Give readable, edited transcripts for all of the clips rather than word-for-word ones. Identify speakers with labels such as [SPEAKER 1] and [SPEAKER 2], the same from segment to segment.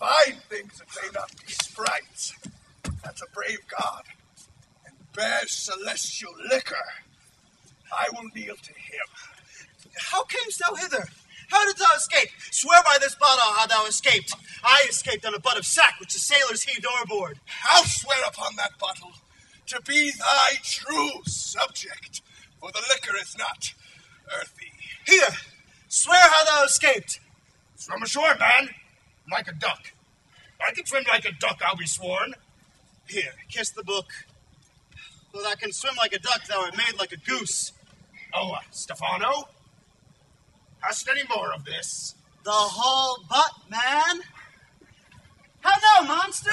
[SPEAKER 1] fine things that may not be sprites. That's a brave god, and bears celestial liquor. I will kneel to him.
[SPEAKER 2] How camest thou hither? How didst thou escape? Swear by this bottle how thou escaped. I escaped on a butt of sack which the sailors heaved overboard.
[SPEAKER 1] I'll swear upon that bottle to be thy true subject, for the liquor is not earthy.
[SPEAKER 2] Here, swear how thou escaped.
[SPEAKER 3] Swim ashore, man, like a duck. I can swim like a duck, I'll be sworn.
[SPEAKER 2] Here, kiss the book. Though thou can swim like a duck, thou art made like a goose.
[SPEAKER 3] Oh, Stefano? Hast any more of this?
[SPEAKER 2] The whole butt, man. How now, monster?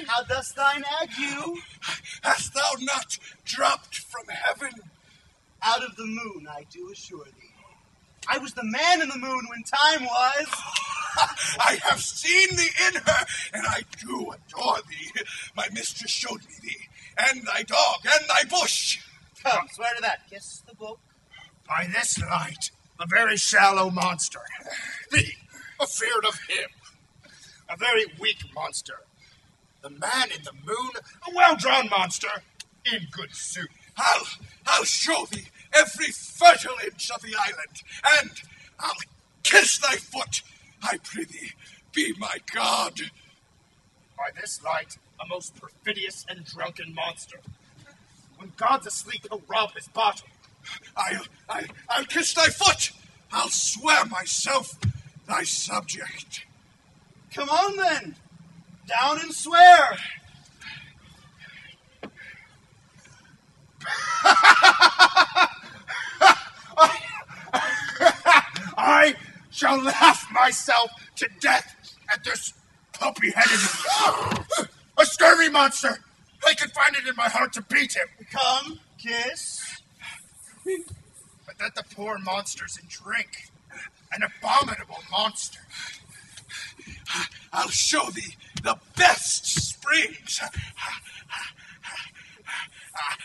[SPEAKER 2] How dost thine ague?
[SPEAKER 1] Hast thou not dropped from heaven?
[SPEAKER 2] Out of the moon, I do assure thee. I was the man in the moon when time was.
[SPEAKER 1] I have seen thee in her, and I do adore thee. My mistress showed me thee, and thy dog, and thy bush.
[SPEAKER 2] Come, swear to that. Kiss the book.
[SPEAKER 3] By this light, a very shallow monster. Thee, afeard of him. A very weak monster. The man in the moon, a well-drawn monster, in good sooth.
[SPEAKER 1] I'll show thee every fertile inch of the island, and I'll kiss thy foot. I prithee, be my god.
[SPEAKER 3] By this light, a most perfidious and drunken monster. When God's asleep, he'll rob his bottle.
[SPEAKER 1] I'll kiss thy foot. I'll swear myself thy subject.
[SPEAKER 2] Come on, then. Down and swear.
[SPEAKER 3] I shall laugh myself to death at this puppy-headed... a scurvy monster! I can find it in my heart to beat him.
[SPEAKER 2] Come, kiss.
[SPEAKER 3] But that the poor monster's in drink. An abominable monster.
[SPEAKER 1] I'll show thee the best springs.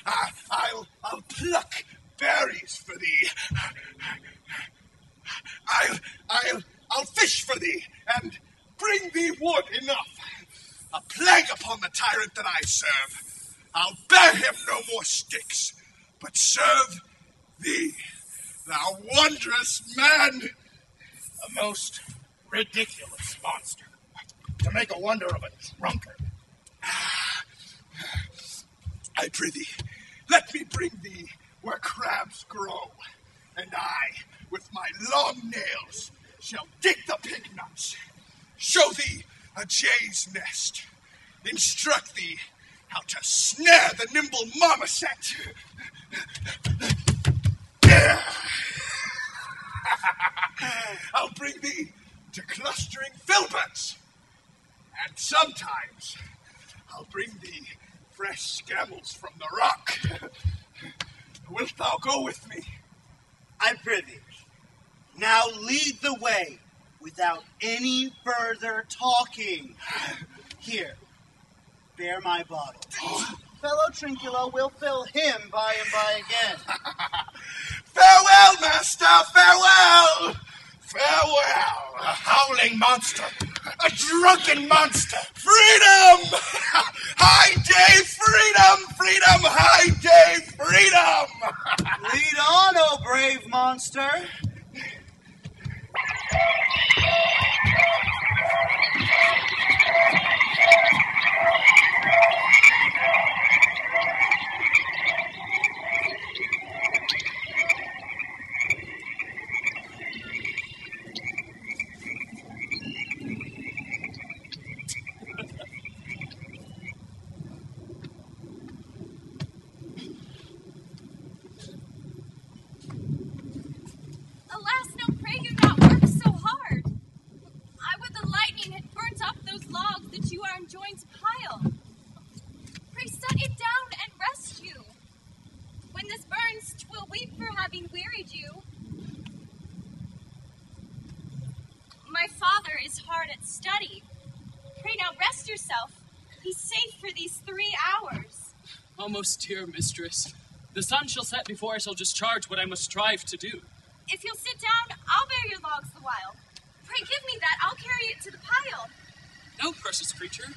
[SPEAKER 1] I'll pluck berries for thee. I'll fish for thee and bring thee wood enough. A plague upon the tyrant that I serve. I'll bear him no more sticks, but serve thee, thou wondrous man.
[SPEAKER 3] A most ridiculous monster. To make a wonder of a drunkard.
[SPEAKER 1] I prithee, let me bring thee where crabs grow, and I, with my long nails, shall dig the pig nuts, show thee a jay's nest, instruct thee how to snare the nimble marmoset. I'll bring thee to clustering filberts, and sometimes I'll bring thee fresh scamels from the rock. Wilt thou go with me?
[SPEAKER 2] I prithee, now lead the way without any further talking. Here, bear my bottle. Fellow Trinculo will fill him by and by again.
[SPEAKER 1] Farewell, master, farewell! Farewell!
[SPEAKER 3] A howling monster! A drunken monster!
[SPEAKER 1] Freedom! High day, freedom! Freedom, high day, freedom!
[SPEAKER 2] Lead on, oh brave monster!
[SPEAKER 4] Alas, no, pray you not work so hard. I would the lightning had burnt up those logs that you are enjoined to pile. Pray set it down and rest you. When this burns, 'twill weep for having wearied you. My father is hard at study. Pray now rest yourself. He's safe for these 3 hours.
[SPEAKER 5] O most dear mistress, the sun shall set before I shall discharge what I must strive to do.
[SPEAKER 4] If you'll sit down, I'll bear your logs the while. Pray give me that, I'll carry it to the pile.
[SPEAKER 5] precious creature.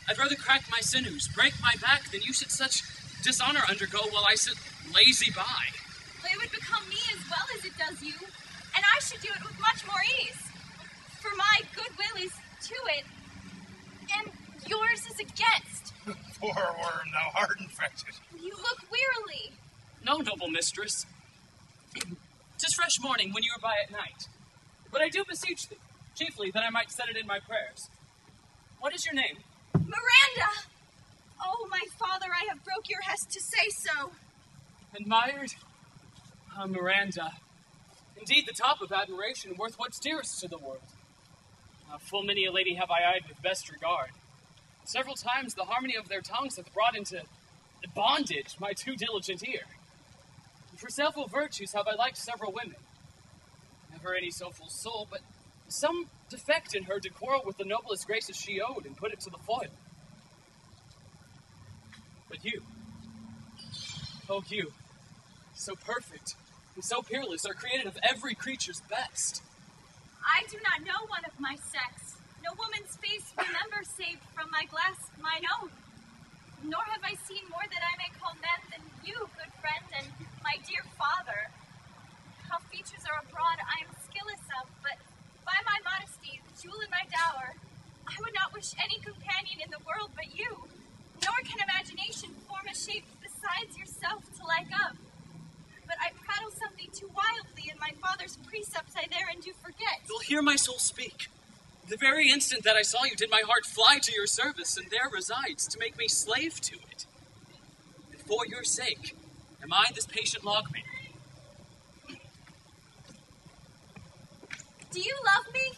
[SPEAKER 5] I'd rather crack my sinews, break my back, than you should such dishonor undergo while I sit lazy by.
[SPEAKER 4] It would become me as well as it does you, and I should do it with much more ease. For my goodwill is to it, and yours is against.
[SPEAKER 3] Poor worm, thou heart infected.
[SPEAKER 4] You look wearily.
[SPEAKER 5] No, noble mistress. 'Tis fresh morning when you are by at night. But I do beseech thee, chiefly that I might set it in my prayers. What is your name?
[SPEAKER 4] Miranda! Oh, my father, I have broke your hest to say so.
[SPEAKER 5] Admired? Ah, Miranda. Indeed, the top of admiration, worth what's dearest to the world. Full many a lady have I eyed with best regard. Several times the harmony of their tongues hath brought into bondage my too diligent ear. For several virtues have I liked several women. Never any so full soul, but some defect in her to quarrel with the noblest graces she owed and put it to the foil. But you, oh you, so perfect and so peerless, are created of every creature's best.
[SPEAKER 4] I do not know one of my sex. No woman's face remember save from my glass mine own. Nor have I seen more that I may call men than you, good friend, and my dear father. How features are abroad I am skilless of, but by my modesty, the jewel in my dower, I would not wish any companion in the world but you, nor can imagination form a shape besides yourself to like of. But I prattle something too wildly, and my father's precepts I therein do forget.
[SPEAKER 5] You'll hear my soul speak. The very instant that I saw you did my heart fly to your service, and there resides to make me slave to it. And for your sake am I this patient logman.
[SPEAKER 4] Do you love me?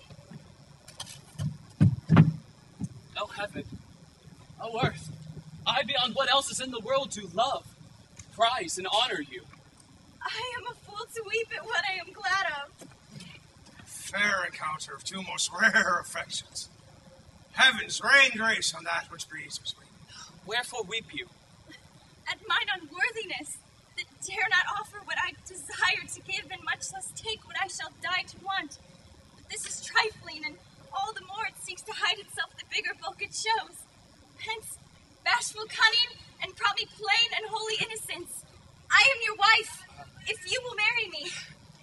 [SPEAKER 5] Oh heaven, oh earth, I beyond what else is in the world do love, prize, and honor you.
[SPEAKER 4] I am a fool to weep at what I am glad of.
[SPEAKER 3] Fair encounter of two most rare affections. Heavens, rain grace on that which breathes between.
[SPEAKER 5] Wherefore weep you?
[SPEAKER 4] At mine unworthiness, that dare not offer what I desire to give, and much less take what I shall die to want. But this is trifling, and all the more it seeks to hide itself the bigger bulk it shows. Hence, bashful cunning, and probably plain and holy innocence. I am your wife, if you will marry me.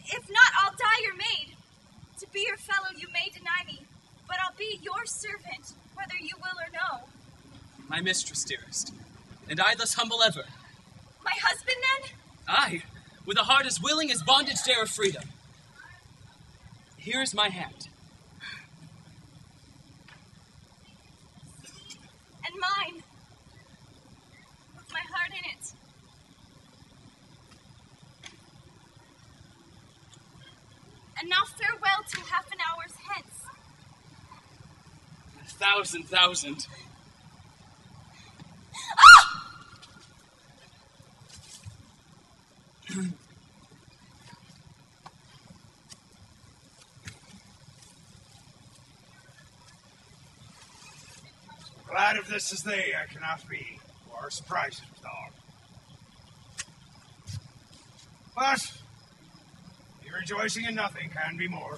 [SPEAKER 4] If not, I'll die your maid. To be your fellow you may deny me, but I'll be your servant, whether you will or no.
[SPEAKER 5] My mistress, dearest, and I thus humble ever.
[SPEAKER 4] My husband, then?
[SPEAKER 5] Aye, with a heart as willing as bondage dare of freedom. Here is my hand.
[SPEAKER 4] And mine, with my heart in it. And now farewell till half an hour's hence.
[SPEAKER 5] 1,000,000.
[SPEAKER 3] Glad of this as they I cannot be, or surprised with all. But, be rejoicing in nothing can be more.